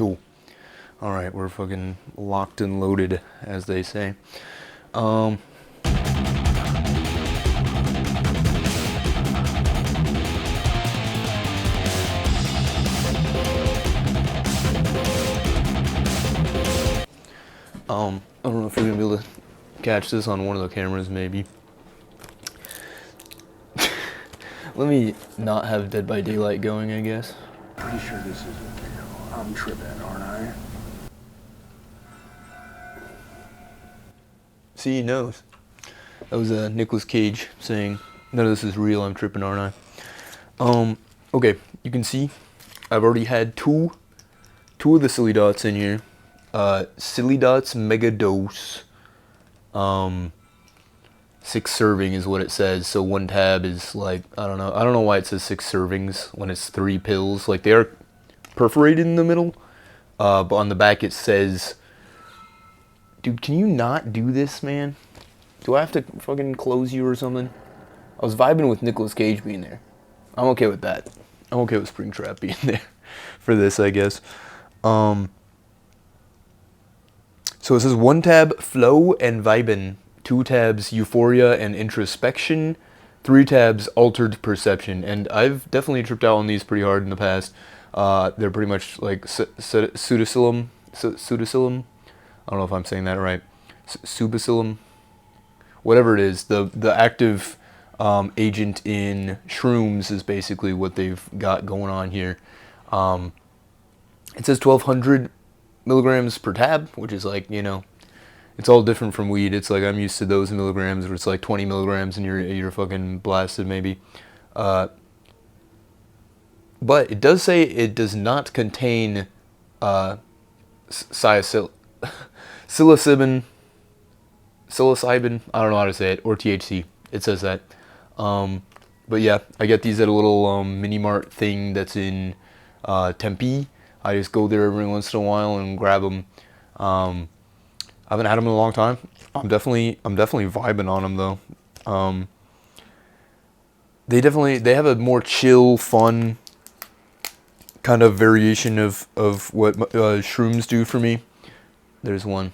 Cool. Alright, we're fucking locked and loaded, as they say. Um, I don't know if you're gonna be able to catch this on one of the cameras, maybe. Let me not have Dead by Daylight going, I guess. Pretty sure this isn't real. I'm tripping, aren't I? See, he knows. That was Nicolas Cage saying, none of this is real, I'm tripping, aren't I? Okay, you can see I've already had two of the Silly Dots in here. Silly Dots Mega Dose. 6 serving is what it says, so 1 tab is like, I don't know why it says 6 servings when it's 3 pills. Like, they are perforated in the middle, but on the back it says, dude, can you not do this, man? Do I have to fucking close you or something? I was vibing with Nicolas Cage being there. I'm okay with that. I'm okay with Springtrap being there for this, I guess. So it says 1 tab Flow and Vibin, 2 tabs Euphoria and Introspection, 3 tabs Altered Perception. And I've definitely tripped out on these pretty hard in the past. They're pretty much like pseudocylum. I don't know if I'm saying that right. Subacillum. Whatever it is, the active agent in shrooms is basically what they've got going on here. It says 1,200 milligrams per tab, which is like, you know, it's all different from weed. It's like I'm used to those milligrams where it's like 20 milligrams and you're fucking blasted maybe. But it does say it does not contain psilocybin, I don't know how to say it, or THC. It says that. But yeah, I get these at a little mini mart thing that's in Tempe. I just go there every once in a while and grab them. I haven't had them in a long time. I'm definitely vibing on them though. They have a more chill, fun kind of variation of what shrooms do for me. There's one.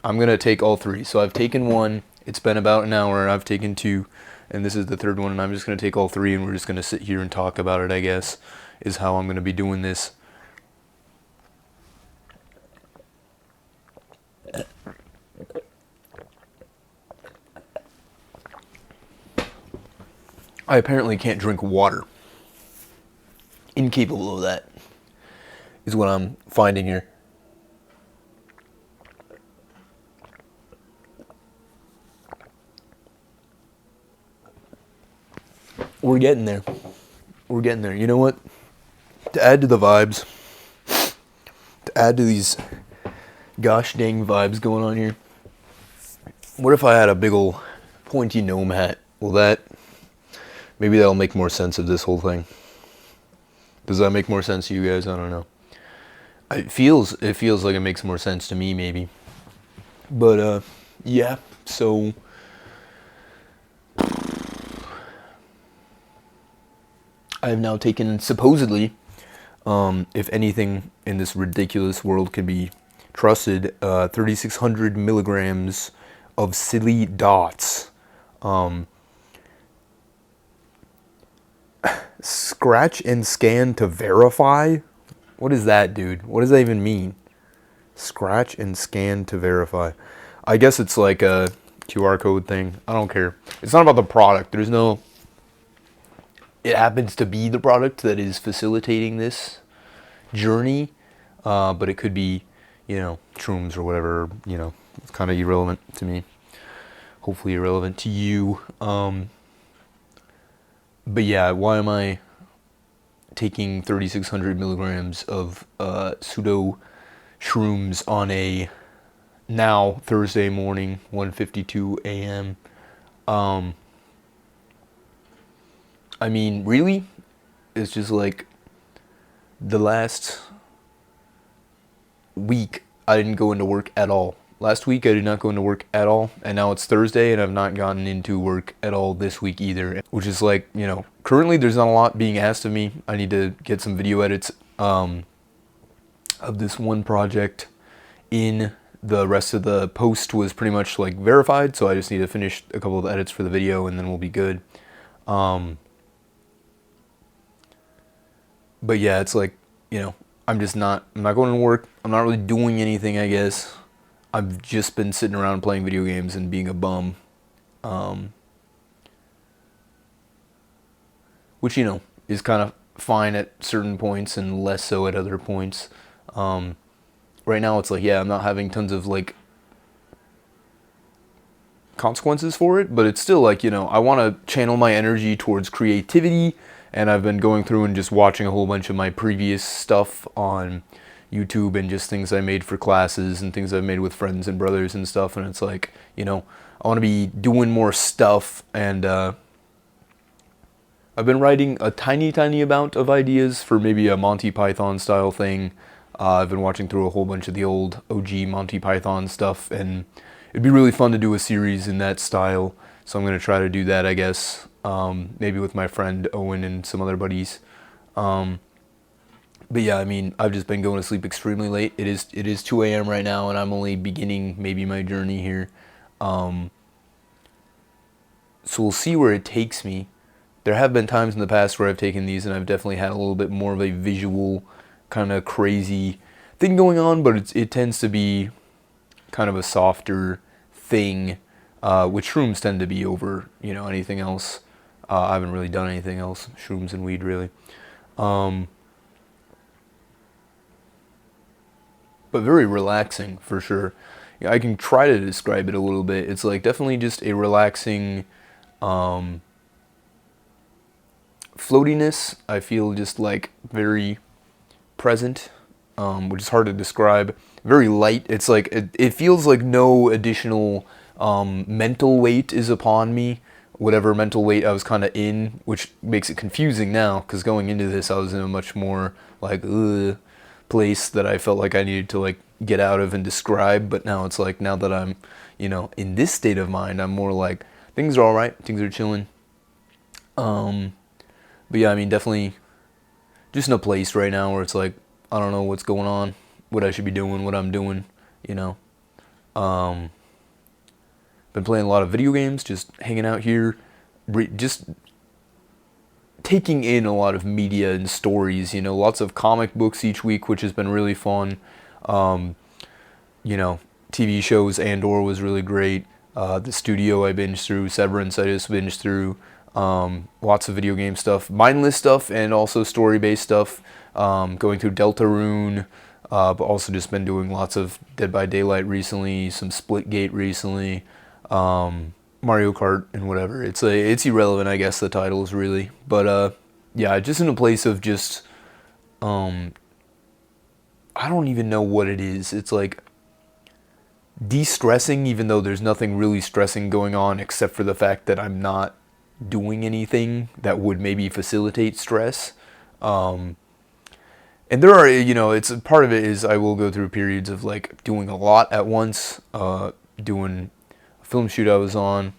I'm gonna take all 3. So I've taken 1. It's been about an hour. I've taken 2, and this is the 3rd one. And I'm just gonna take all 3, and we're just gonna sit here and talk about it, I guess, is how I'm gonna be doing this. I apparently can't drink water. Incapable of that is what I'm finding here. We're getting there. We're getting there. You know what? To add to the vibes, to add to these gosh dang vibes going on here, what if I had a big ol' pointy gnome hat? Maybe that'll make more sense of this whole thing. Does that make more sense to you guys? I don't know. It feels like it makes more sense to me, maybe. But, yeah, so I have now taken, supposedly, if anything in this ridiculous world can be trusted, 3,600 milligrams of Silly Dots. Scratch and scan to verify? What is that, dude? What does that even mean? Scratch and scan to verify. I guess it's like a QR code thing. I don't care. It's not about the product. It happens to be the product that is facilitating this journey, but it could be, you know, shrooms or whatever. You know, it's kind of irrelevant to me. Hopefully irrelevant to you. But yeah, why am I taking 3,600 milligrams of pseudo shrooms on a now Thursday morning, 1:52 a.m.? I mean, really? It's just like the last week I didn't go into work at all. Last week I did not go into work at all, and now it's Thursday and I've not gotten into work at all this week either, which is like, you know, currently there's not a lot being asked of me. I need to get some video edits of this one project in. The rest of the post was pretty much like verified, so I just need to finish a couple of edits for the video and then we'll be good. But yeah, it's like, you know, I'm not going to work. I'm not really doing anything, I guess. I've just been sitting around playing video games and being a bum. Which, you know, is kind of fine at certain points and less so at other points. Right now it's like, yeah, I'm not having tons of like consequences for it, but it's still like, you know, I want to channel my energy towards creativity, and I've been going through and just watching a whole bunch of my previous stuff on YouTube and just things I made for classes and things I've made with friends and brothers and stuff, and it's like, you know, I want to be doing more stuff, and I've been writing a tiny amount of ideas for maybe a Monty Python style thing. I've been watching through a whole bunch of the old OG Monty Python stuff, and it'd be really fun to do a series in that style. So I'm going to try to do that, I guess. Maybe with my friend Owen and some other buddies. But yeah, I mean, I've just been going to sleep extremely late. It is 2 a.m. right now, and I'm only beginning maybe my journey here. So we'll see where it takes me. There have been times in the past where I've taken these and I've definitely had a little bit more of a visual kind of crazy thing going on, but it tends to be kind of a softer thing, which shrooms tend to be over, you know, anything else. I haven't really done anything else, shrooms and weed really. But very relaxing for sure. Yeah, I can try to describe it a little bit. It's like definitely just a relaxing floatiness. I feel just like very present, which is hard to describe. Very light. It's like it feels like no additional mental weight is upon me. Whatever mental weight I was kind of in, which makes it confusing now, because going into this I was in a much more like place that I felt like I needed to like get out of and describe. But now it's like, now that I'm, you know, in this state of mind, I'm more like, things are all right, things are chilling. But yeah, I mean, definitely just in a place right now where it's like, I don't know what's going on, what I should be doing, what I'm doing, you know. Been playing a lot of video games, just hanging out here, just taking in a lot of media and stories, you know, lots of comic books each week, which has been really fun. You know, TV shows, Andor was really great. The Studio I binged through, Severance I just binged through. Lots of video game stuff, mindless stuff, and also story-based stuff. Going through Deltarune, but also just been doing lots of Dead by Daylight recently, some Splitgate recently, Mario Kart and whatever. It's irrelevant, I guess, the titles really. But yeah, just in a place of just I don't even know what it is. It's like de-stressing, even though there's nothing really stressing going on except for the fact that I'm not doing anything that would maybe facilitate stress. And there are, you know, it's part of it is I will go through periods of like doing a lot at once. Doing a film shoot I was on,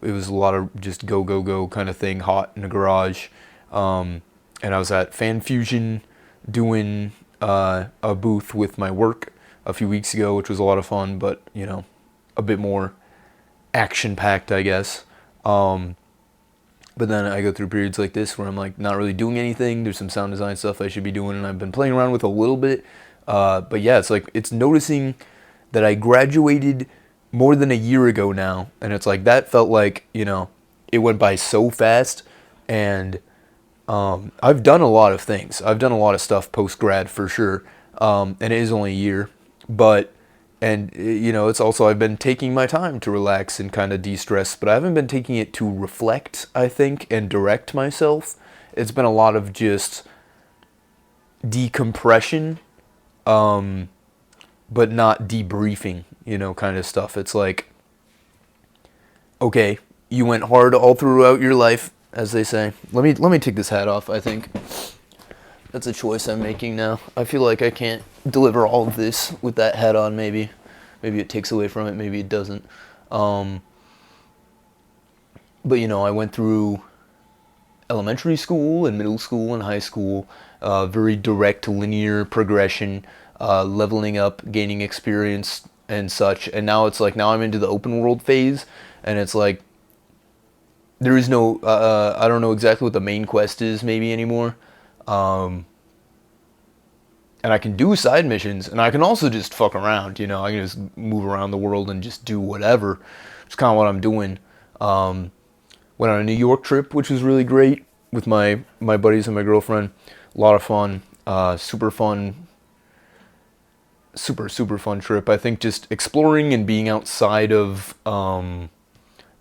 it was a lot of just go kind of thing, hot in the garage. And I was at Fan Fusion doing a booth with my work a few weeks ago, which was a lot of fun, but you know, a bit more action-packed, I guess. But then I go through periods like this where I'm like not really doing anything. There's some sound design stuff I should be doing, and I've been playing around with a little bit. But yeah, it's like, it's noticing that I graduated more than a year ago now, and it's like that felt like, you know, it went by so fast. And I've done a lot of things. I've done a lot of stuff post-grad for sure, and it is only a year. But, and you know, it's also, I've been taking my time to relax and kind of de-stress, but I haven't been taking it to reflect, I think, and direct myself. It's been a lot of just decompression, but not debriefing, you know, kind of stuff. It's like, okay, you went hard all throughout your life, as they say. Let me take this hat off, I think. That's a choice I'm making now. I feel like I can't deliver all of this with that hat on, maybe. Maybe it takes away from it, maybe it doesn't. But, you know, I went through elementary school and middle school and high school, very direct linear progression. leveling up, gaining experience and such. And now it's like, now I'm into the open world phase, and it's like, there is no, I don't know exactly what the main quest is maybe anymore. And I can do side missions, and I can also just fuck around, you know. I can just move around the world and just do whatever. It's kind of what I'm doing. Went on a New York trip, which was really great, with my buddies and my girlfriend. A lot of fun. Super fun. Super fun trip. I think just exploring and being outside of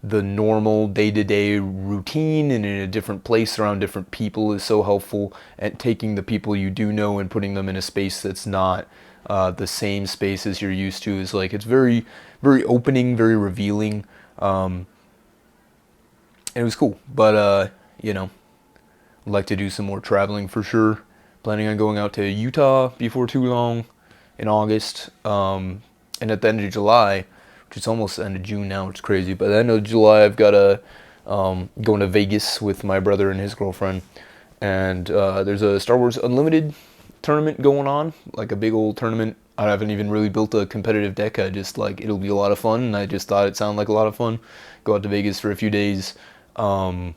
the normal day-to-day routine and in a different place around different people is so helpful. And taking the people you do know and putting them in a space that's not the same space as you're used to is like, it's very, very opening, very revealing. And it was cool. But, you know, I'd like to do some more traveling for sure. Planning on going out to Utah before too long in August. And at the end of July, which is almost the end of June now, it's crazy. But at the end of July, I've got a going to Vegas with my brother and his girlfriend. And there's a Star Wars Unlimited tournament going on, like a big old tournament. I haven't even really built a competitive deck. I just like, it'll be a lot of fun, and I just thought it sounded like a lot of fun. Go out to Vegas for a few days. Probably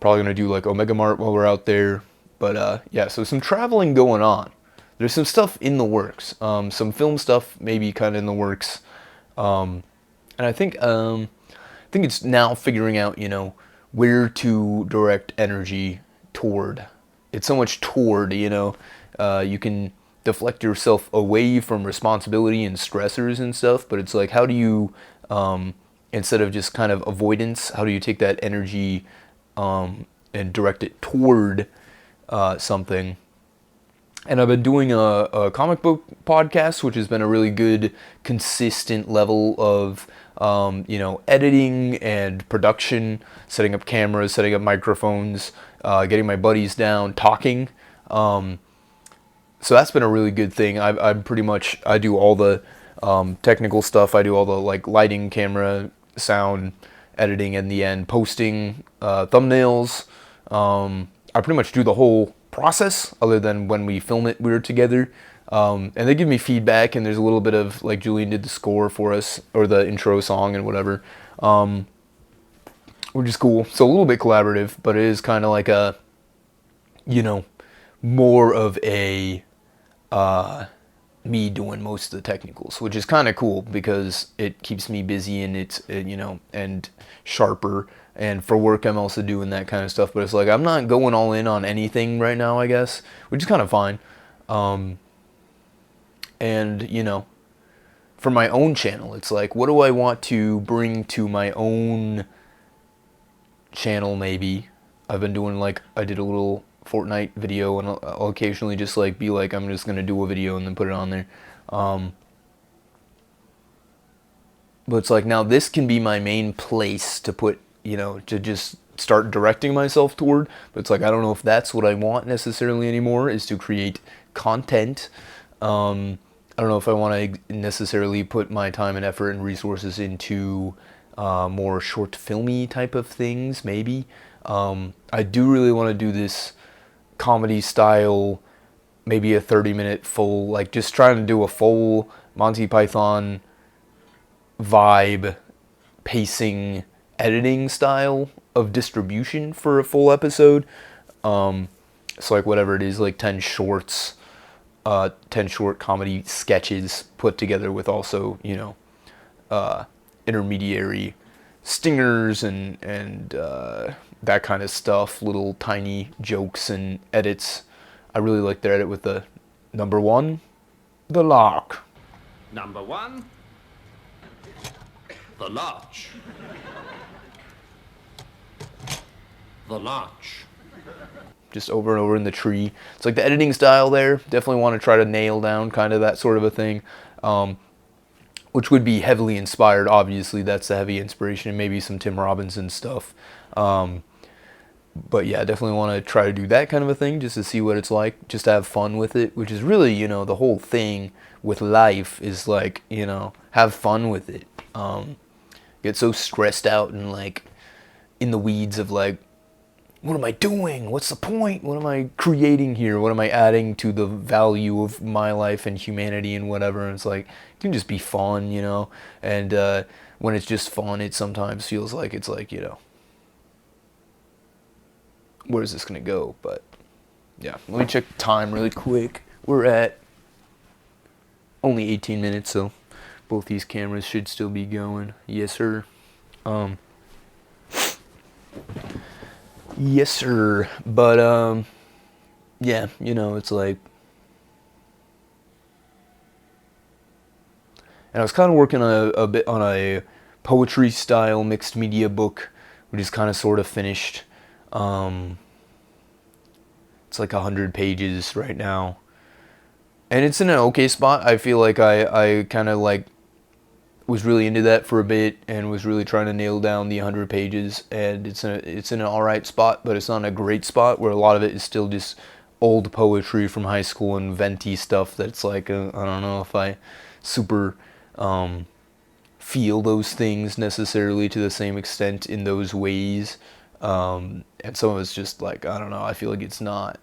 gonna do like Omega Mart while we're out there. But yeah, so some traveling going on. There's some stuff in the works. Some film stuff maybe kind of in the works. And I think it's now figuring out, you know, where to direct energy toward. It's so much toward, you know. You can deflect yourself away from responsibility and stressors and stuff, but it's like, how do you, instead of just kind of avoidance, how do you take that energy and direct it toward something? And I've been doing a comic book podcast, which has been a really good, consistent level of, you know, editing and production, setting up cameras, setting up microphones, getting my buddies down, talking. So that's been a really good thing. I'm pretty much, I do all the technical stuff. I do all the like lighting, camera, sound, editing, in the end, posting, thumbnails. I pretty much do the whole process, other than when we film it, we're together. And they give me feedback, and there's a little bit of, like, Julian did the score for us, or the intro song and whatever, which is cool. So a little bit collaborative, but it is kind of like a, you know, more of a me doing most of the technicals, which is kind of cool because it keeps me busy, and it's, you know, and sharper. And for work, I'm also doing that kind of stuff. But it's like, I'm not going all in on anything right now, I guess, which is kind of fine. And, you know, for my own channel, it's like, what do I want to bring to my own channel, maybe? I've been doing, like, I did a little Fortnite video, and I'll occasionally just, like, be like, I'm just going to do a video and then put it on there. But it's like, now this can be my main place to put, you know, to just start directing myself toward. But it's like, I don't know if that's what I want necessarily anymore, is to create content. I don't know if I want to necessarily put my time and effort and resources into more short filmy type of things, maybe. I do really want to do this comedy style, maybe a 30-minute full, like, just trying to do a full Monty Python vibe, pacing, editing style of distribution for a full episode. So, like, whatever it is, like 10 shorts, 10 short comedy sketches put together with also, you know, intermediary stingers and that kind of stuff, little tiny jokes and edits. I really like their edit with the number one, the lark. Number one, the larch. The larch. Just over and over in the tree. It's like the editing style there. Definitely want to try to nail down kind of that sort of a thing. Which would be heavily inspired, obviously. That's the heavy inspiration, and maybe some Tim Robinson stuff. But yeah, definitely want to try to do that kind of a thing, just to see what it's like, just to have fun with it, which is really, you know, the whole thing with life is like, you know, have fun with it. Get so stressed out and like in the weeds of like what am I doing? What's the point? What am I creating here? What am I adding to the value of my life and humanity and whatever? And it's like, it can just be fun, you know? And when it's just fun, it sometimes feels like it's like, you know, where's this going to go? But yeah, let me check the time really quick. We're at only 18 minutes, so both these cameras should still be going. Yes, sir. Yes, sir. But, yeah, you know, it's like... And I was kind of working a bit on a poetry-style mixed media book, which is kind of sort of finished. It's like 100 pages right now. And it's in an okay spot. I feel like I kind of like was really into that for a bit and was really trying to nail down the 100 pages, and it's in an alright spot, but it's not a great spot where a lot of it is still just old poetry from high school and venti stuff that's like, I don't know if I super feel those things necessarily to the same extent in those ways. And some of it's just like, I don't know, I feel like it's not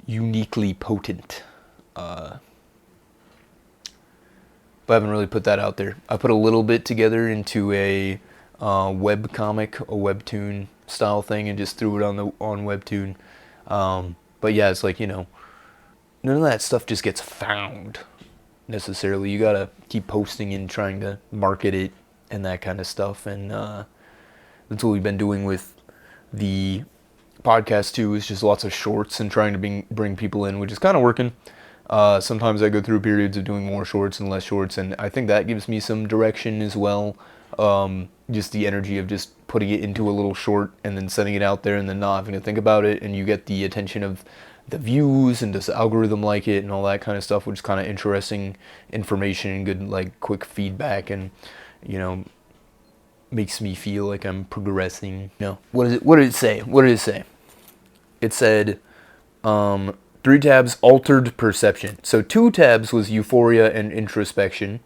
uniquely potent. But I haven't really put that out there. I put a little bit together into a web comic, a webtoon style thing, and just threw it on Webtoon. But yeah, it's like, you know, none of that stuff just gets found necessarily. You gotta keep posting and trying to market it and that kind of stuff. And that's what we've been doing with the podcast too, is just lots of shorts and trying to bring people in, which is kind of working. Sometimes I go through periods of doing more shorts and less shorts, and I think that gives me some direction as well. Just the energy of just putting it into a little short and then sending it out there and then not having to think about it, and you get the attention of the views and does the algorithm like it and all that kind of stuff, which is kind of interesting information and good, like, quick feedback, and, you know, makes me feel like I'm progressing. You know, what did it say? It said, 3 tabs, altered perception. So 2 tabs was euphoria and introspection.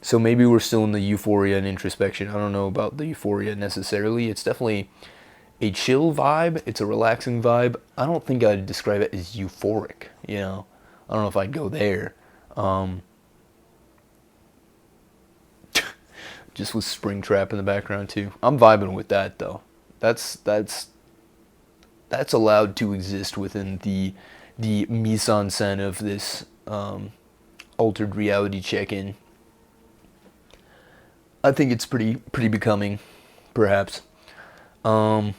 So maybe we're still in the euphoria and introspection. I don't know about the euphoria necessarily. It's definitely a chill vibe. It's a relaxing vibe. I don't think I'd describe it as euphoric, you know. I don't know if I'd go there. Just with Springtrap in the background too. I'm vibing with that though. That's allowed to exist within the mise en scène of this altered reality check-in. I think it's pretty becoming, perhaps. But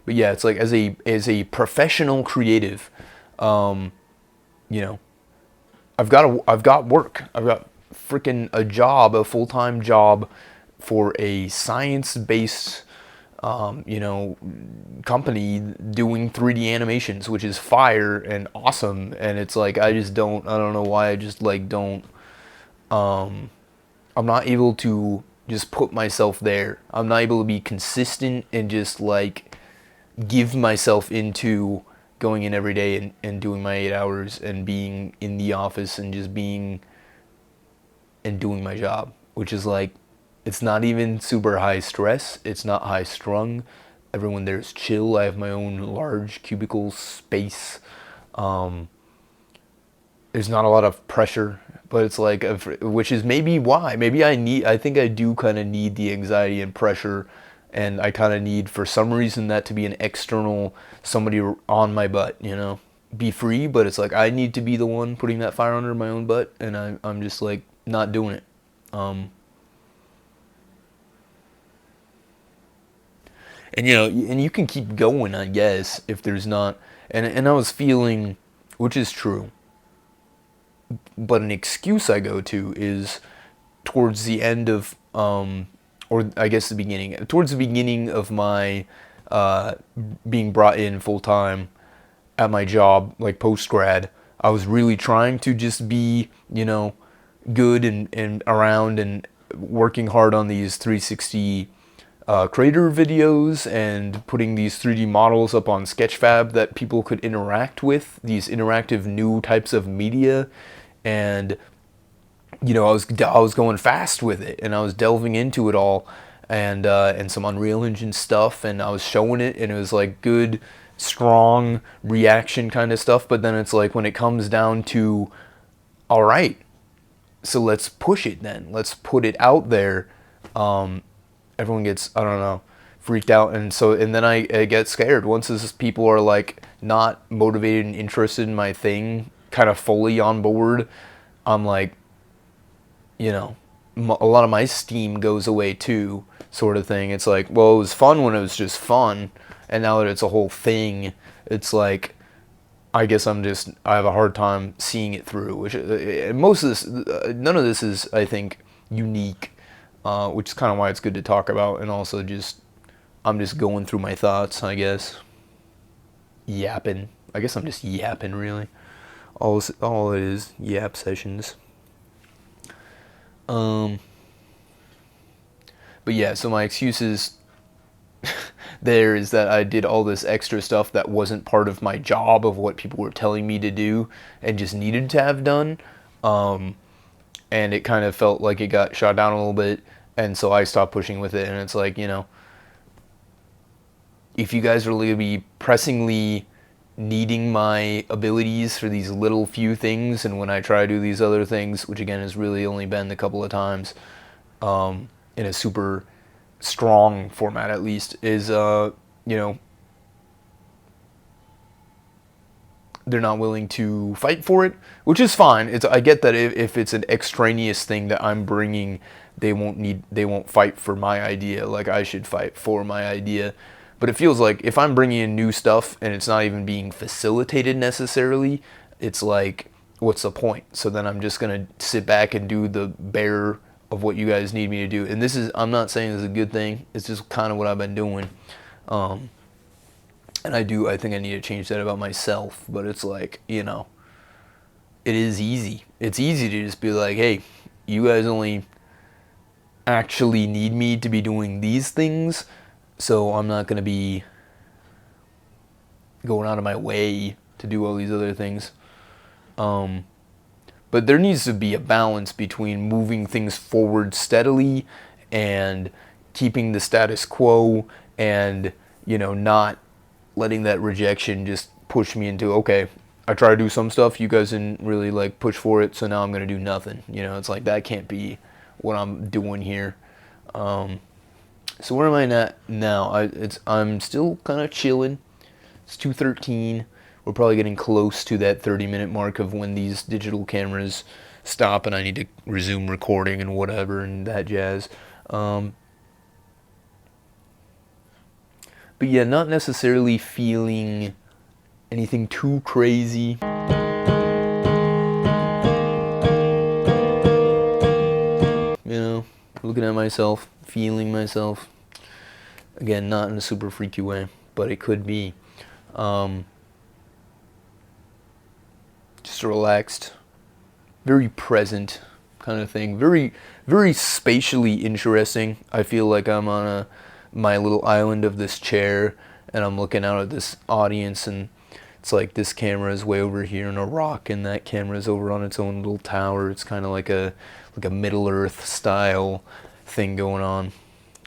yeah, it's like as a professional creative, you know, I've got work. I've got freaking a job, a full-time job for a science-based you know, company doing 3D animations, which is fire and awesome. And it's like, I don't know why I just like don't, I'm not able to just put myself there. I'm not able to be consistent and just like give myself into going in every day and doing my 8 hours and being in the office and just being and doing my job, which is like, it's not even super high stress. It's not high strung. Everyone there is chill. I have my own large cubicle space. There's not a lot of pressure, but it's like, which is maybe why. Maybe I think I do kind of need the anxiety and pressure, and I kind of need, for some reason, that to be an external, somebody on my butt, you know? Be free, but it's like, I need to be the one putting that fire under my own butt, and I'm just like, not doing it. And, you know, and you can keep going, I guess, if there's not... And I was feeling, which is true, but an excuse I go to is towards the end of, or I guess the beginning, towards the beginning of my being brought in full-time at my job, like post-grad, I was really trying to just be, you know, good and around and working hard on these 360 creator videos and putting these 3D models up on Sketchfab that people could interact with, these interactive new types of media. And I was going fast with it, and I was delving into it all, and some Unreal Engine stuff, and I was showing it, and it was like good, strong reaction kind of stuff. But then it's like when it comes down to, all right, so let's push it then. Let's put it out there. Everyone gets, I don't know, freaked out, and then I get scared once people are like not motivated and interested in my thing, kind of fully on board. I'm like, a lot of my steam goes away too, sort of thing. It's like, well, it was fun when it was just fun, and now that it's a whole thing, it's like, I guess I have a hard time seeing it through. Which most of this, none of this is, I think, unique, which is kind of why it's good to talk about, and also I'm just going through my thoughts, I guess. Yapping. I guess I'm just yapping, really. All it is, yap sessions. But yeah, so my excuses there is that I did all this extra stuff that wasn't part of my job of what people were telling me to do and just needed to have done. And it kind of felt like it got shot down a little bit, and so I stopped pushing with it. And it's like, if you guys are going to be pressingly needing my abilities for these little few things, and when I try to do these other things, which again has really only been a couple of times, in a super strong format at least, is they're not willing to fight for it, which is fine. I get that if it's an extraneous thing that I'm bringing, they won't fight for my idea like I should fight for my idea. But it feels like if I'm bringing in new stuff and it's not even being facilitated necessarily, it's like, what's the point? So then I'm just going to sit back and do the bare of what you guys need me to do. And I'm not saying this is a good thing. It's just kind of what I've been doing. And I think I need to change that about myself. But it's like, it is easy. It's easy to just be like, hey, you guys only actually need me to be doing these things, so I'm not going to be going out of my way to do all these other things. But there needs to be a balance between moving things forward steadily and keeping the status quo, and, not letting that rejection just push me into, okay, I try to do some stuff, you guys didn't really like push for it, so now I'm going to do nothing. It's like, that can't be what I'm doing here. So where am I at now? I'm still kind of chilling. It's 2:13. We're probably getting close to that 30-minute mark of when these digital cameras stop and I need to resume recording and whatever and that jazz. But yeah, not necessarily feeling anything too crazy. Looking at myself, feeling myself. Again, not in a super freaky way, but it could be. Just relaxed, very present kind of thing. Very, very spatially interesting. I feel like I'm on my little island of this chair, and I'm looking out at this audience, and it's like this camera is way over here in a rock, and that camera is over on its own little tower. It's kind of like a Middle Earth style thing going on.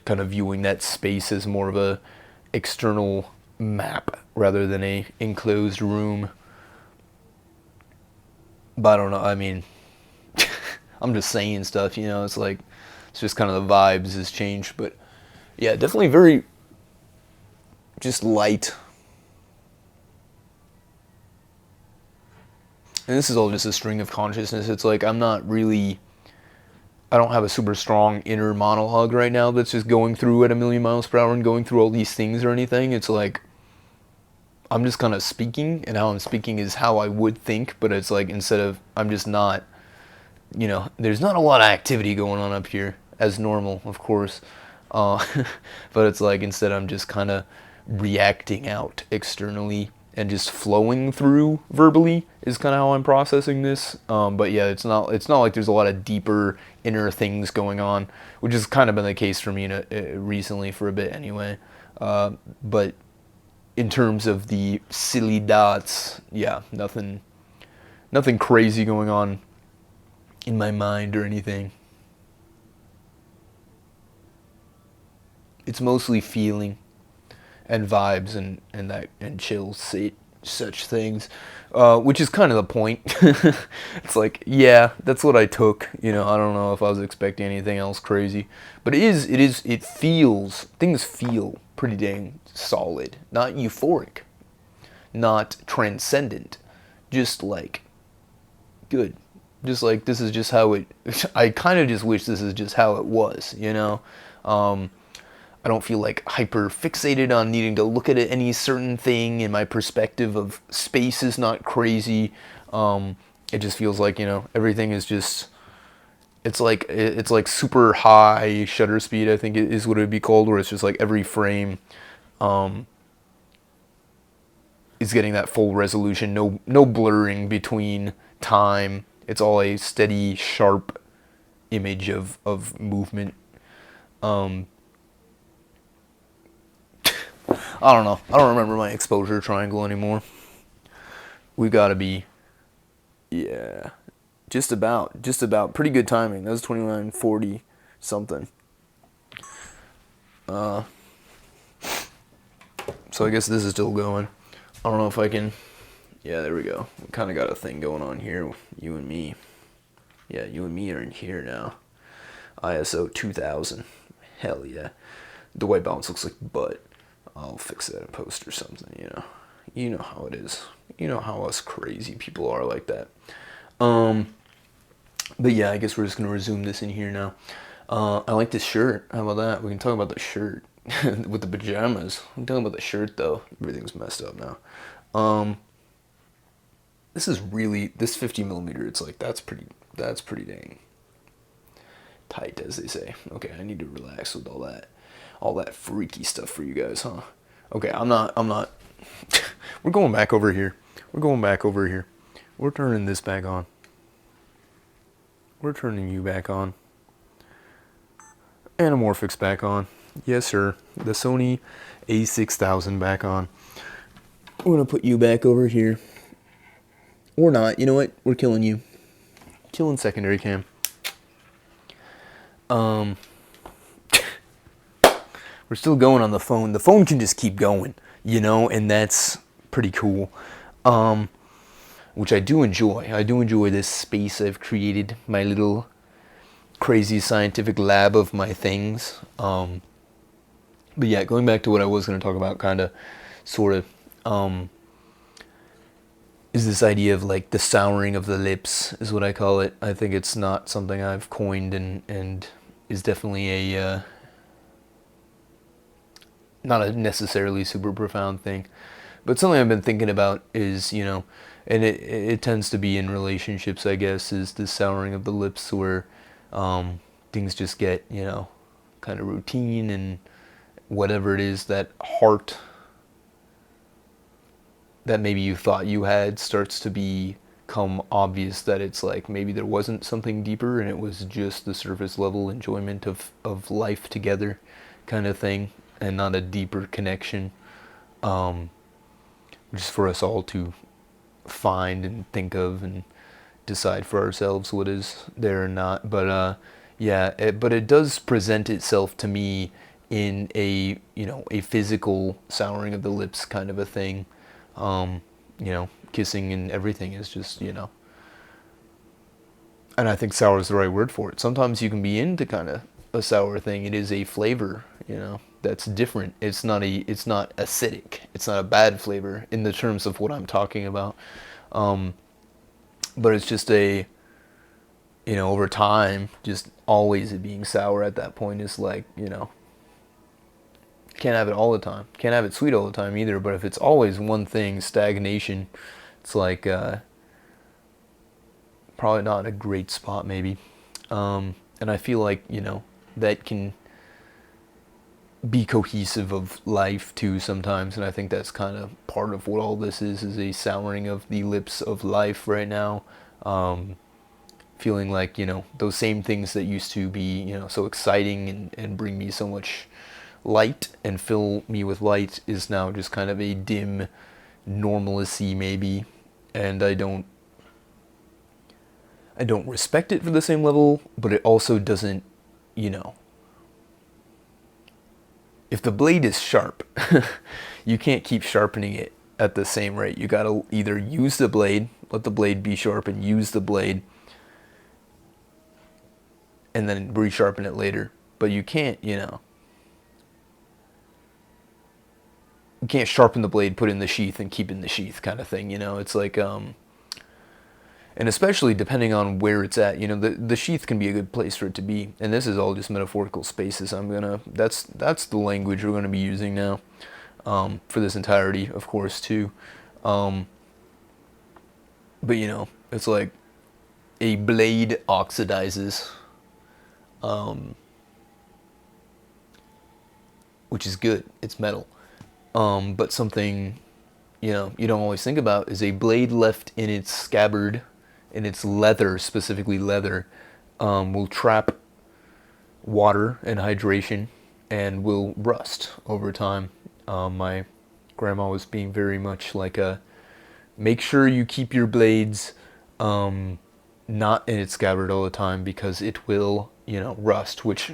Kind of viewing that space as more of a external map rather than a enclosed room. But I don't know, I mean, I'm just saying stuff, it's like, it's just kind of the vibes has changed. But yeah, definitely very just light. And this is all just a string of consciousness. It's like, I don't have a super strong inner monologue right now that's just going through at 1,000,000 miles per hour and going through all these things or anything. It's like, I'm just kind of speaking, and how I'm speaking is how I would think, but it's like, I'm just not, there's not a lot of activity going on up here, as normal, of course. But it's like, instead I'm just kind of reacting out externally and just flowing through verbally is kind of how I'm processing this. But yeah, it's not like there's a lot of deeper inner things going on, which has kind of been the case for me recently for a bit anyway. But in terms of the silly dots, yeah, nothing crazy going on in my mind or anything. It's mostly feeling and vibes and chill, such things, which is kind of the point. It's like, yeah, that's what I took. I don't know if I was expecting anything else crazy, but things feel pretty dang solid, not euphoric, not transcendent, just like good, just like this is just how it. I kind of just wish this is just how it was. I don't feel like hyper fixated on needing to look at any certain thing, and my perspective of space is not crazy. It just feels like everything is just. It's like super high shutter speed, I think is what it would be called, where it's just like every frame is getting that full resolution, no blurring between time. It's all a steady, sharp image of movement. I don't know. I don't remember my exposure triangle anymore. We gotta be, yeah, just about. Pretty good timing. That was 29:40 something. So I guess this is still going. I don't know if I can. Yeah, there we go. We kind of got a thing going on here. You and me. Yeah, you and me are in here now. ISO 2000. Hell yeah. The white balance looks like butt. I'll fix that in post or something. You know how it is. You know how us crazy people are like that. But yeah, I guess we're just gonna resume this in here now. I like this shirt. How about that? We can talk about the shirt with the pajamas. I'm talking about the shirt though. Everything's messed up now. This 50 millimeter. It's like that's pretty dang tight, as they say. Okay, I need to relax with all that freaky stuff for you guys, huh? Okay, I'm not. We're going back over here. We're turning this back on. We're turning you back on. Anamorphics back on. Yes, sir. The Sony A6000 back on. We're gonna put you back over here. Or not. You know what? We're killing you. Killing secondary cam. We're still going on the phone. The phone can just keep going, and that's pretty cool. Which I do enjoy. I do enjoy this space I've created, my little crazy scientific lab of my things. But yeah, going back to what I was going to talk about, kind of, sort of, is this idea of like the souring of the lips, is what I call it. I think it's not something I've coined and is definitely a not a necessarily super profound thing, but something I've been thinking about is, and it tends to be in relationships, I guess, is the souring of the lips where things just get, kind of routine, and whatever it is, that heart that maybe you thought you had starts to become obvious that it's like maybe there wasn't something deeper and it was just the surface level enjoyment of life together kind of thing, and not a deeper connection, just for us all to find and think of and decide for ourselves what is there or not. But but it does present itself to me in a physical souring of the lips kind of a thing. Kissing and everything is just, and I think sour is the right word for it. Sometimes you can be into kind of a sour thing. It is a flavor, that's different. It's not acidic. It's not a bad flavor in the terms of what I'm talking about. But it's just over time, just always it being sour at that point is like, can't have it all the time. Can't have it sweet all the time either. But if it's always one thing, stagnation, it's like probably not a great spot maybe. And I feel like, that can be cohesive of life too sometimes, and I think that's kind of part of what all this is a souring of the lips of life right now. Feeling like, those same things that used to be, so exciting and bring me so much light and fill me with light is now just kind of a dim normalcy maybe, and I don't I don't respect it for the same level, but it also doesn't, you know, if the blade is sharp, you can't keep sharpening it at the same rate. You gotta either use the blade, let the blade be sharp, and use the blade, and then resharpen it later. But you can't, you know, you can't sharpen the blade, put it in the sheath, and keep it in the sheath kind of thing, you know? It's like, and especially depending on where it's at, you know, the sheath can be a good place for it to be. And this is all just metaphorical spaces. That's the language we're gonna be using now, for this entirety, of course, too. But you know, it's like a blade oxidizes, which is good. It's metal. But something, you know, you don't always think about is a blade left in its scabbard, in its leather, specifically leather, will trap water and hydration and will rust over time. My grandma was being very much like a, make sure you keep your blades not in its scabbard all the time because it will, you know, rust, which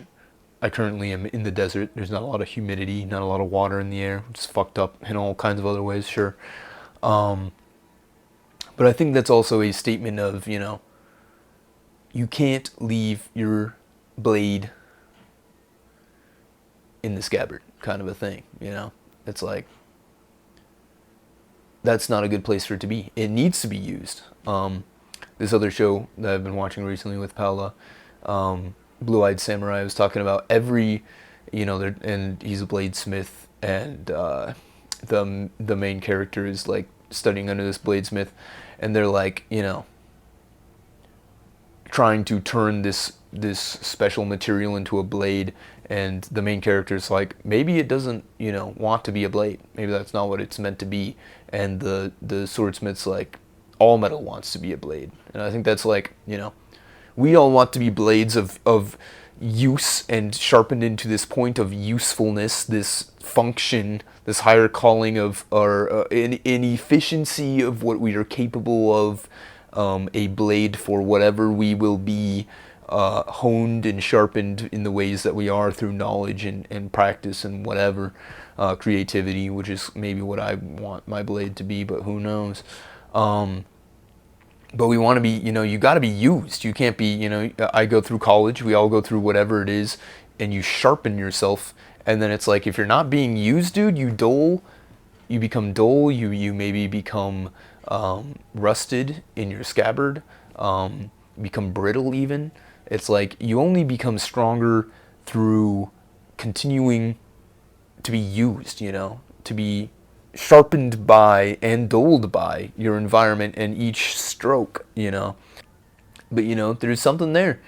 I currently am in the desert. There's not a lot of humidity, not a lot of water in the air, which is fucked up in all kinds of other ways, sure. But I think that's also a statement of, you know, you can't leave your blade in the scabbard kind of a thing, you know? It's like, that's not a good place for it to be. It needs to be used. This other show that I've been watching recently with Paula, Blue-Eyed Samurai, was talking about every, you know, and he's a bladesmith, and the main character is like studying under this bladesmith, and they're like, you know, trying to turn this special material into a blade, and the main character's like, maybe it doesn't, you know, want to be a blade. Maybe that's not what it's meant to be. And the swordsmith's like, all metal wants to be a blade. And I think that's like, you know, we all want to be blades of use and sharpened into this point of usefulness, this function, this higher calling of our an efficiency of what we are capable of, a blade for whatever we will be honed and sharpened in the ways that we are through knowledge and practice and whatever, creativity, which is maybe what I want my blade to be, but who knows. But we want to be, you know, you got to be used. You can't be, you know, I go through college, we all go through whatever it is, and you sharpen yourself. And then it's like, if you're not being used, dude, you become dull, you maybe become rusted in your scabbard, become brittle even. It's like, you only become stronger through continuing to be used, you know, to be sharpened by and dulled by your environment and each stroke, you know. But you know, there's something there.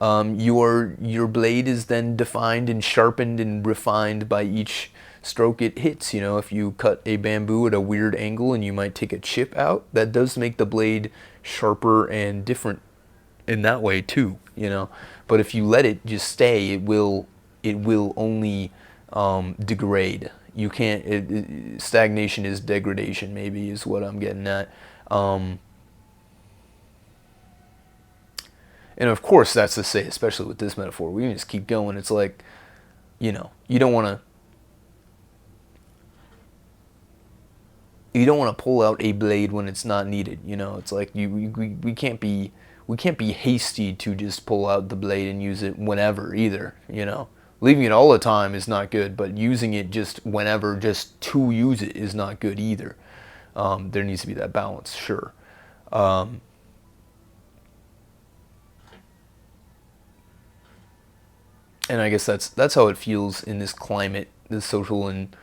Your blade is then defined and sharpened and refined by each stroke it hits. You know, if you cut a bamboo at a weird angle and you might take a chip out, that does make the blade sharper and different in that way too, you know. But if you let it just stay, it will only degrade. You can't, stagnation is degradation, maybe, is what I'm getting at. And of course, that's to say, especially with this metaphor, we can just keep going. It's like, you know, you don't want to pull out a blade when it's not needed. You know, it's like we can't be hasty to just pull out the blade and use it whenever either. You know. Leaving it all the time is not good, but using it just whenever, just to use it, is not good either. There needs to be that balance, sure. And I guess that's how it feels in this climate, this social and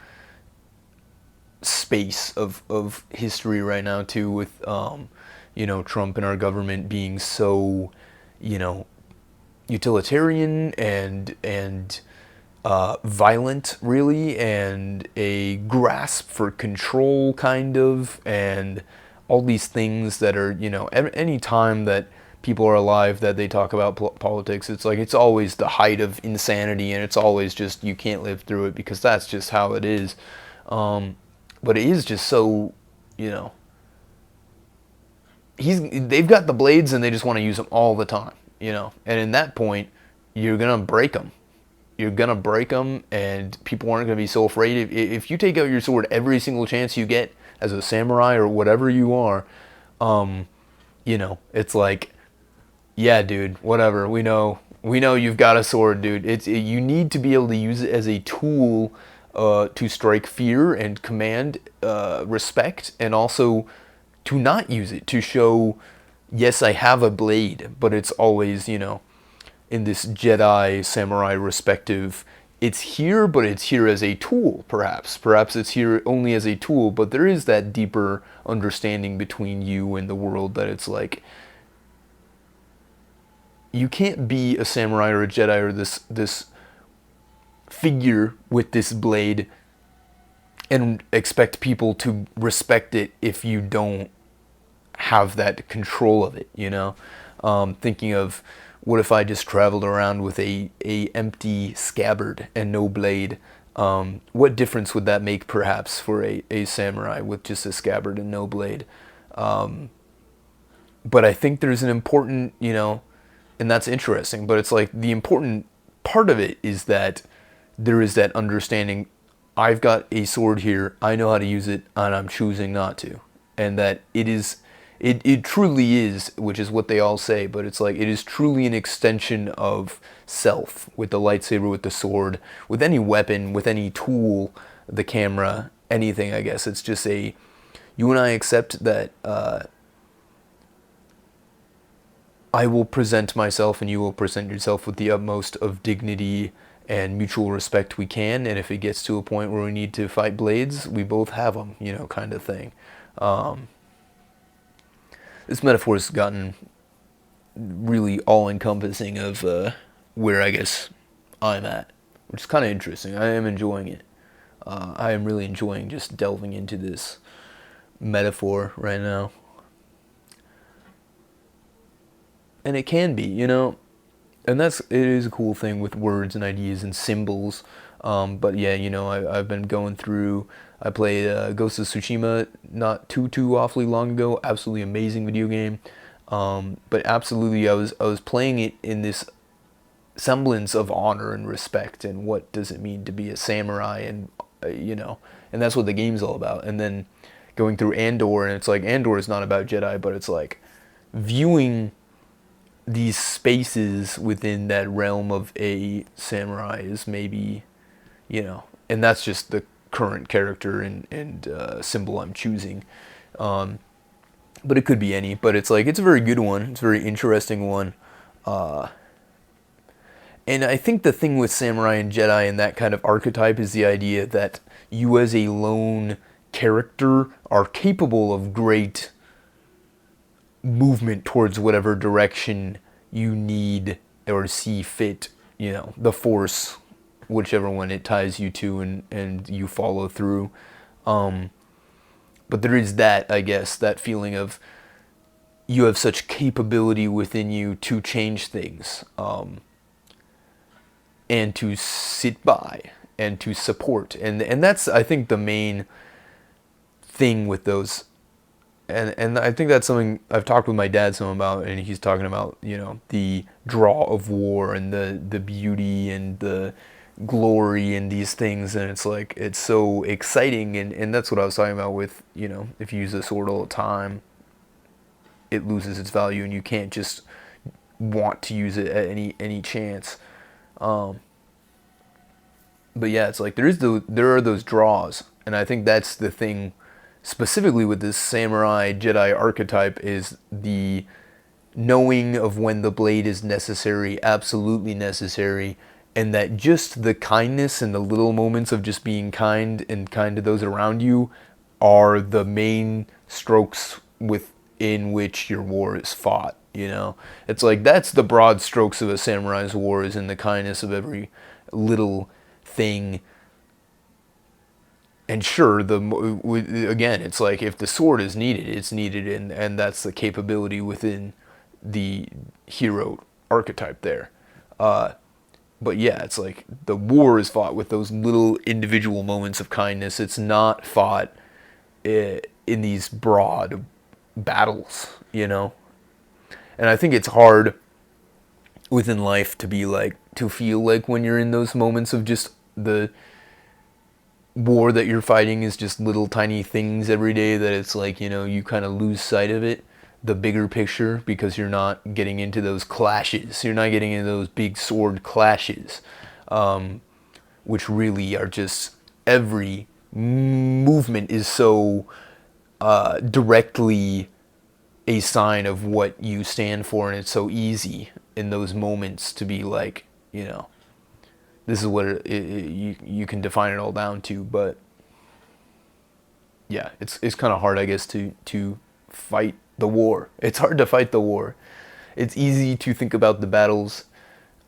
space of history right now too, with you know, Trump and our government being so, you know, utilitarian and violent, really, and a grasp for control, kind of, and all these things that are, you know, any time that people are alive that they talk about politics, it's like, it's always the height of insanity, and it's always just, you can't live through it because that's just how it is. But it is just so, you know, they've got the blades and they just want to use them all the time, you know. And in that point, you're gonna break them. You're gonna break them, and people aren't gonna be so afraid. If you take out your sword every single chance you get as a samurai or whatever you are, you know, it's like, yeah, dude, whatever. We know you've got a sword, dude. You need to be able to use it as a tool to strike fear and command respect, and also to not use it to show, yes, I have a blade, but it's always, you know, in this Jedi samurai respective. It's here, but it's here as a tool, perhaps. Perhaps it's here only as a tool, but there is that deeper understanding between you and the world that it's like, you can't be a samurai or a Jedi or this figure with this blade and expect people to respect it if you don't have that control of it, you know? Thinking of, what if I just traveled around with a empty scabbard and no blade? What difference would that make, perhaps, for a samurai with just a scabbard and no blade? But I think there's an important, you know, and that's interesting, but it's like the important part of it is that there is that understanding, I've got a sword here, I know how to use it, and I'm choosing not to. And that it truly is, which is what they all say, but it's like, it is truly an extension of self, with the lightsaber, with the sword, with any weapon, with any tool, the camera, anything, I guess. It's just you and I accept that I will present myself and you will present yourself with the utmost of dignity and mutual respect we can, and if it gets to a point where we need to fight blades, we both have them, you know, kind of thing. This metaphor has gotten really all-encompassing of where I guess I'm at, which is kind of interesting. I am enjoying it. I am really enjoying just delving into this metaphor right now. And it can be, you know, and it is a cool thing with words and ideas and symbols. But yeah, you know, I've been going through, I played Ghost of Tsushima not too awfully long ago. Absolutely amazing video game. But absolutely, I was playing it in this semblance of honor and respect, and what does it mean to be a samurai, and you know, and that's what the game's all about. And then going through Andor, and it's like, Andor is not about Jedi, but it's like viewing these spaces within that realm of a samurai is maybe, you know, and that's just the current character and symbol I'm choosing. But it could be any, but it's like, it's a very good one. It's a very interesting one. And I think the thing with samurai and Jedi and that kind of archetype is the idea that you as a lone character are capable of great movement towards whatever direction you need or see fit, you know, the Force, whichever one it ties you to, and you follow through. But there is that, I guess, that feeling of you have such capability within you to change things, and to sit by and to support. And that's, I think, the main thing with those. And I think that's something I've talked with my dad some about, and he's talking about, you know, the draw of war and the beauty and the glory in these things, and it's like, it's so exciting, and that's what I was talking about with, you know, if you use a sword all the time, it loses its value, and you can't just want to use it at any chance. But yeah, it's like, there are those draws, and I think that's the thing specifically with this samurai Jedi archetype, is the knowing of when the blade is necessary, absolutely necessary, and that just the kindness and the little moments of just being kind and kind to those around you are the main strokes within which your war is fought, you know? It's like, that's the broad strokes of a samurai's war, is in the kindness of every little thing. And sure, again, it's like, if the sword is needed, it's needed, and that's the capability within the hero archetype there. But yeah, it's like, the war is fought with those little individual moments of kindness. It's not fought in these broad battles, you know? And I think it's hard within life to be like, to feel like when you're in those moments of just the war that you're fighting is just little tiny things every day, that it's like, you know, you kind of lose sight of it, the bigger picture, because you're not getting into those clashes. You're not getting into those big sword clashes, which really are just, every movement is so directly a sign of what you stand for, and it's so easy in those moments to be like, you know, this is what you can define it all down to. But yeah, it's kind of hard, I guess, to fight the war. It's hard to fight the war. It's easy to think about the battles,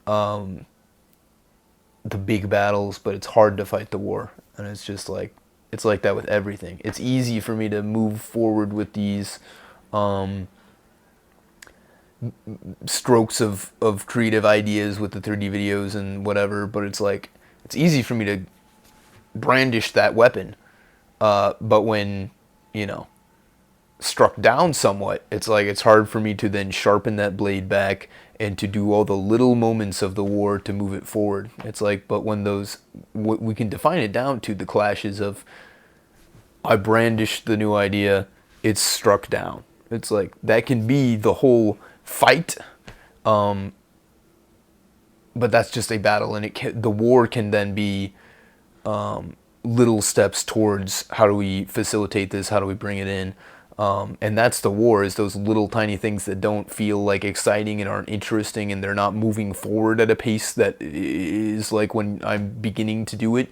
the big battles, but it's hard to fight the war. And it's just like, it's like that with everything. It's easy for me to move forward with these strokes of creative ideas with the 3D videos and whatever, but it's like, it's easy for me to brandish that weapon. But when, you know, struck down somewhat, it's like, it's hard for me to then sharpen that blade back and to do all the little moments of the war to move it forward. It's like, but when those, we can define it down to the clashes of, I brandished the new idea, it's struck down. It's like, that can be the whole fight, but that's just a battle, and the war can then be little steps towards, how do we facilitate this, how do we bring it in, and that's the war, is those little tiny things that don't feel like exciting and aren't interesting, and they're not moving forward at a pace that is like when I'm beginning to do it.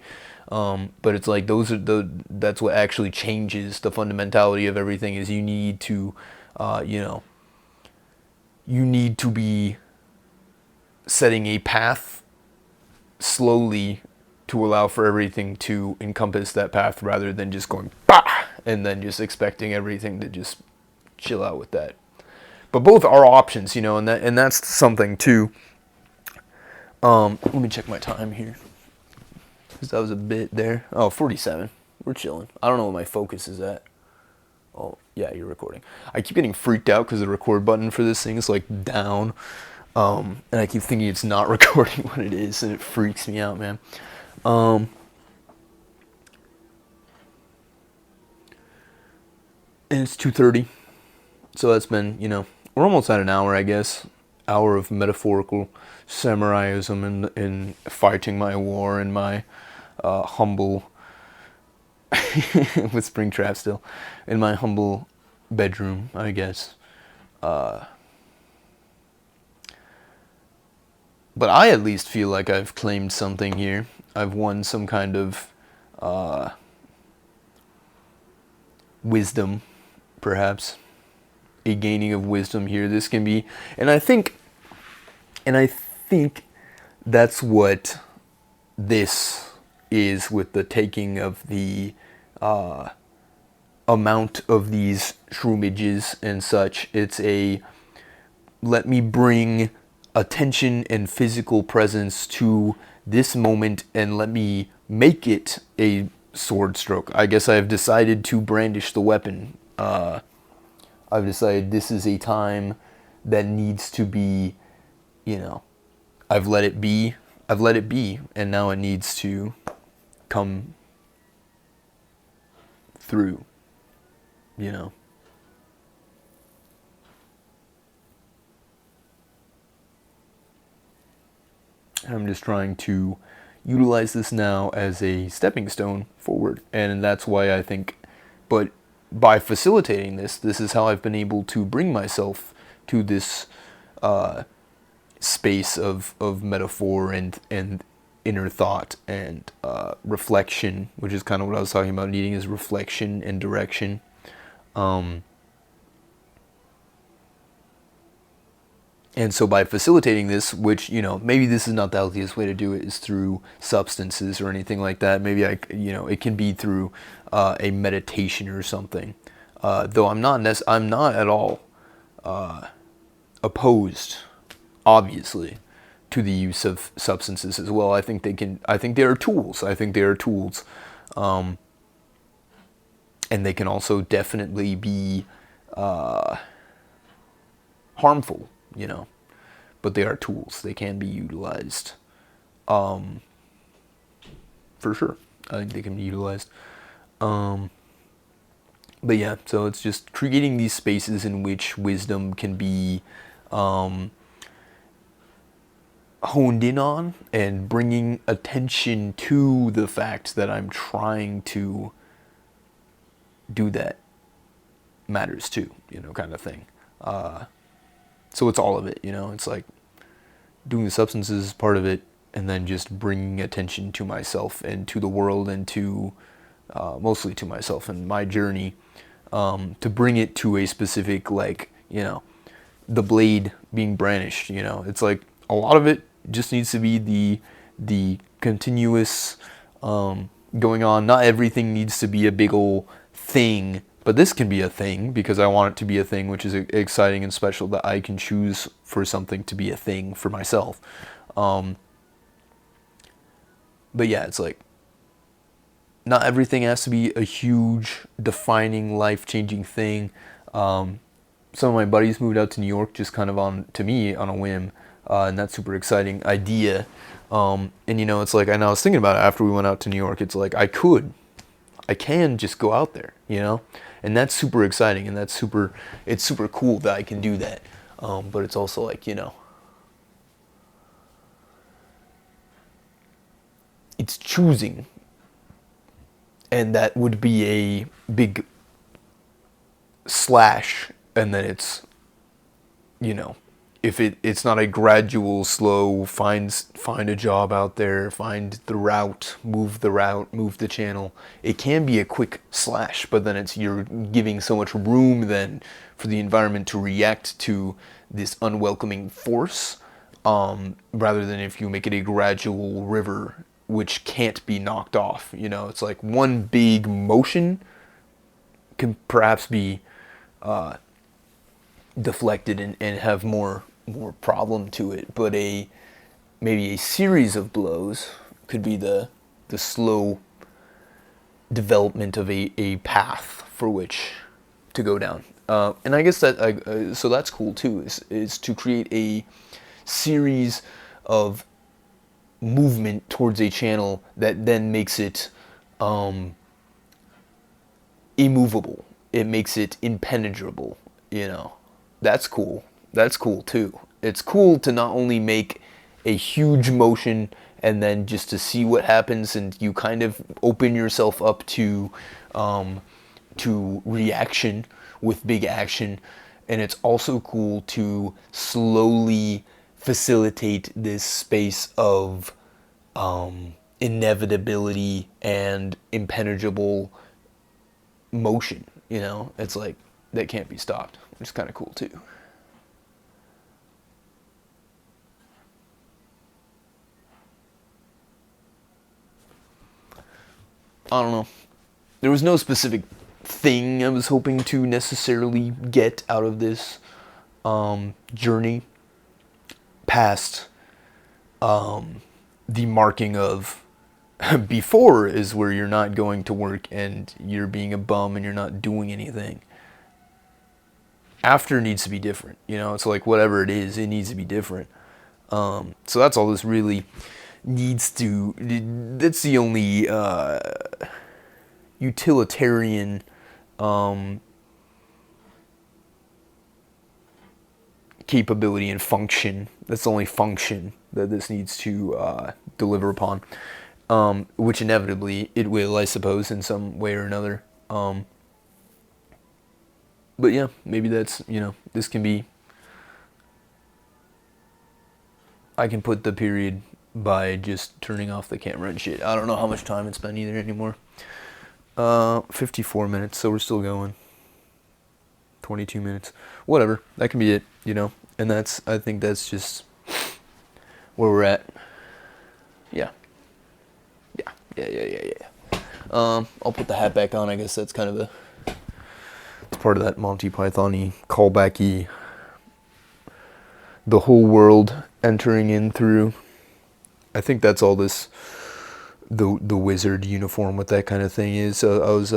But it's like, that's what actually changes the fundamentality of everything, is you need to, you know, you need to be setting a path slowly to allow for everything to encompass that path, rather than just going bah, and then just expecting everything to just chill out with that. But both are options, you know, and that's something too. Let me check my time here, because that was a bit there. Oh, 47. We're chilling. I don't know what my focus is at. Oh, yeah, you're recording. I keep getting freaked out because the record button for this thing is like down. And I keep thinking it's not recording when it is, and it freaks me out, man. And it's 2:30. So that's been, you know, we're almost at an hour, I guess. Hour of metaphorical samuraiism in fighting my war in my humble with Springtrap still, in my humble bedroom, I guess. But I at least feel like I've claimed something here. I've won some kind of wisdom, perhaps. A gaining of wisdom here. This can be, and I think that's what this is, with the taking of the amount of these shroomages and such. It's a, let me bring attention and physical presence to this moment, and let me make it a sword stroke. I guess I've decided to brandish the weapon. I've decided this is a time that needs to be, you know, I've let it be, and now it needs to come through, you know. I'm just trying to utilize this now as a stepping stone forward, and that's why I think, but by facilitating this is how I've been able to bring myself to this space of metaphor and inner thought and reflection, which is kind of what I was talking about, needing is reflection and direction. And so by facilitating this, which, you know, maybe this is not the healthiest way to do it, is through substances or anything like that. Maybe it can be through a meditation or something. Though I'm not at all opposed, obviously, to the use of substances as well. I think they are tools. And they can also definitely be harmful, you know, but they are tools. They can be utilized, for sure. I think they can be utilized. But yeah, so it's just creating these spaces in which wisdom can be honed in on, and bringing attention to the fact that I'm trying to do that matters too, you know, kind of thing. So it's all of it, you know, it's like doing the substances is part of it, and then just bringing attention to myself and to the world, and to mostly to myself and my journey, to bring it to a specific, like, you know, the blade being brandished, you know, it's like a lot of it just needs to be the continuous going on. Not everything needs to be a big ol' thing, but this can be a thing because I want it to be a thing, which is exciting and special, that I can choose for something to be a thing for myself. But yeah, it's like not everything has to be a huge, defining, life-changing thing. Some of my buddies moved out to New York just kind of on a whim, and that's super exciting idea. And you know, it's like, I know I was thinking about it after we went out to New York. It's like I can just go out there, you know, and that's super exciting, and it's super cool that I can do that. But it's also like, you know, it's choosing, and that would be a big slash, and then it's, you know, if it's not a gradual, slow, find a job out there, find the route, move the channel. It can be a quick slash, but then you're giving so much room then for the environment to react to this unwelcoming force, rather than if you make it a gradual river which can't be knocked off. You know, it's like one big motion can perhaps be deflected and have more problem to it, but maybe a series of blows could be the slow development of a path for which to go down. And I guess that so that's cool too, is to create a series of movement towards a channel that then makes it immovable. It makes it impenetrable, you know. That's cool. That's cool too. It's cool to not only make a huge motion and then just to see what happens, and you kind of open yourself up to reaction with big action, and it's also cool to slowly facilitate this space of inevitability and impenetrable motion, you know. It's like that can't be stopped, which is kind of cool too. I don't know. There was no specific thing I was hoping to necessarily get out of this journey past the marking of before is where you're not going to work and you're being a bum and you're not doing anything. After needs to be different, you know. It's like whatever it is, it needs to be different. So that's all this really needs to. That's the only utilitarian capability and function. That's the only function that this needs to deliver upon, which inevitably it will, I suppose, in some way or another. But yeah, maybe that's, you know, this can be. I can put the period by just turning off the camera and shit. I don't know how much time it's been either anymore. 54 minutes, so we're still going. 22 minutes. Whatever. That can be it, you know. And I think that's just where we're at. Yeah. I'll put the hat back on. I guess that's kind of it's part of that Monty Python-y, callback-y, the whole world entering in through. I think that's all this, the wizard uniform with that kind of thing is. I was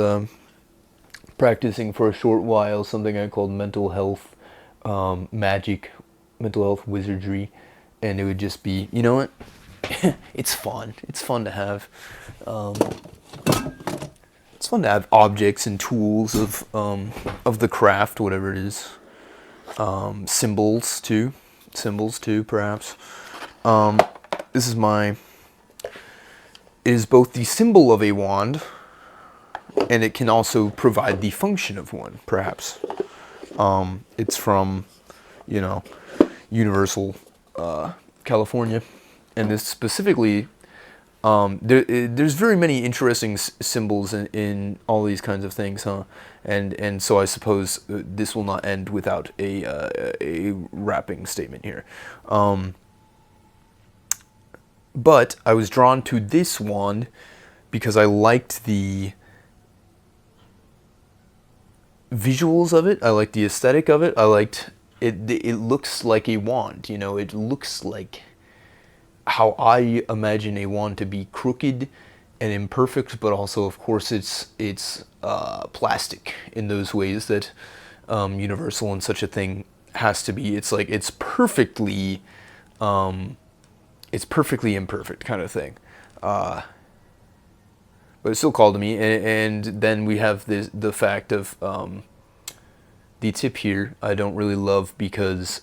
practicing for a short while something I called mental health magic, mental health, wizardry, and it would just be, you know what? It's fun. It's fun to have. It's fun to have objects and tools of the craft, whatever it is. Symbols too, perhaps. This is my. It is both the symbol of a wand, and it can also provide the function of one, perhaps. It's from, Universal, California, and this specifically, there's very many interesting symbols in all these kinds of things, huh? And so I suppose this will not end without a wrapping statement here. But I was drawn to this wand because I liked the visuals of it. I liked the aesthetic of it. I liked it. It looks like a wand. It looks like how I imagine a wand to be: crooked and imperfect, but also, of course, it's plastic in those ways that universal and such a thing has to be. It's like it's perfectly imperfect kind of thing. But it's still called to me, and then we have the fact of the tip here. I don't really love because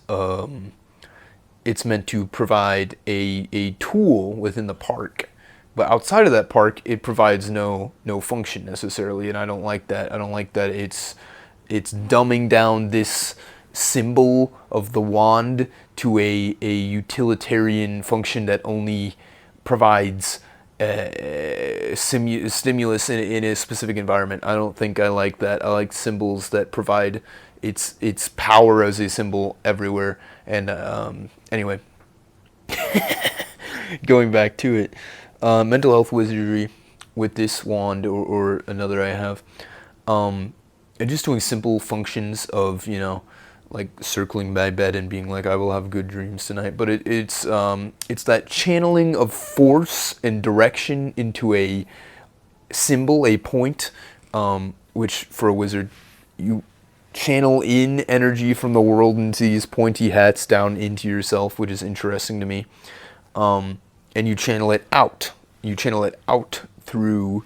it's meant to provide a tool within the park, but outside of that park, it provides no function necessarily, and I don't like that. I don't like that it's dumbing down this symbol of the wand to a utilitarian function that only provides stimulus in a specific environment. I don't think I like that. I like symbols that provide its power as a symbol everywhere. And anyway, going back to it, mental health wizardry with this wand or another I have, and just doing simple functions of, like circling my bed and being like, I will have good dreams tonight. But it's that channeling of force and direction into a symbol, a point, which for a wizard, you channel in energy from the world into these pointy hats down into yourself, which is interesting to me. And you channel it out. You channel it out through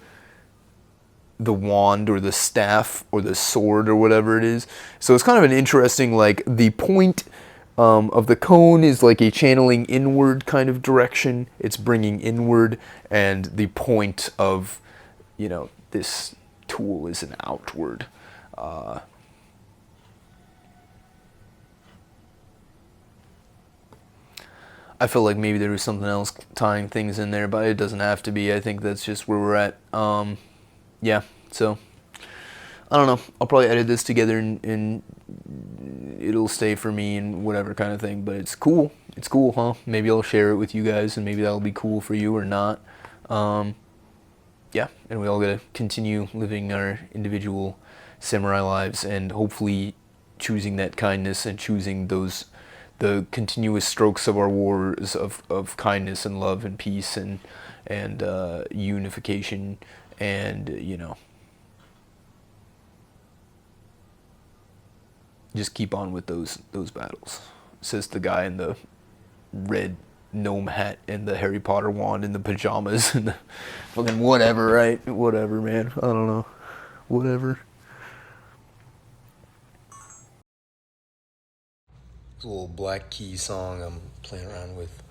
the wand or the staff or the sword or whatever it is. So it's kind of an interesting, like, the point of the cone is like a channeling inward kind of direction. It's bringing inward, and the point of, this tool is an outward. I felt like maybe there was something else tying things in there, but it doesn't have to be. I think that's just where we're at. Yeah, so I don't know. I'll probably edit this together and it'll stay for me and whatever kind of thing. But it's cool. It's cool, huh? Maybe I'll share it with you guys, and maybe that'll be cool for you or not. Yeah, and we all gotta continue living our individual samurai lives, and hopefully choosing that kindness and choosing the continuous strokes of our wars of kindness and love and peace and unification, and just keep on with those battles, says the guy in the red gnome hat and the Harry Potter wand and the pajamas and the fucking whatever, right? Whatever, man. I don't know. Whatever. It's a little Black Key song I'm playing around with.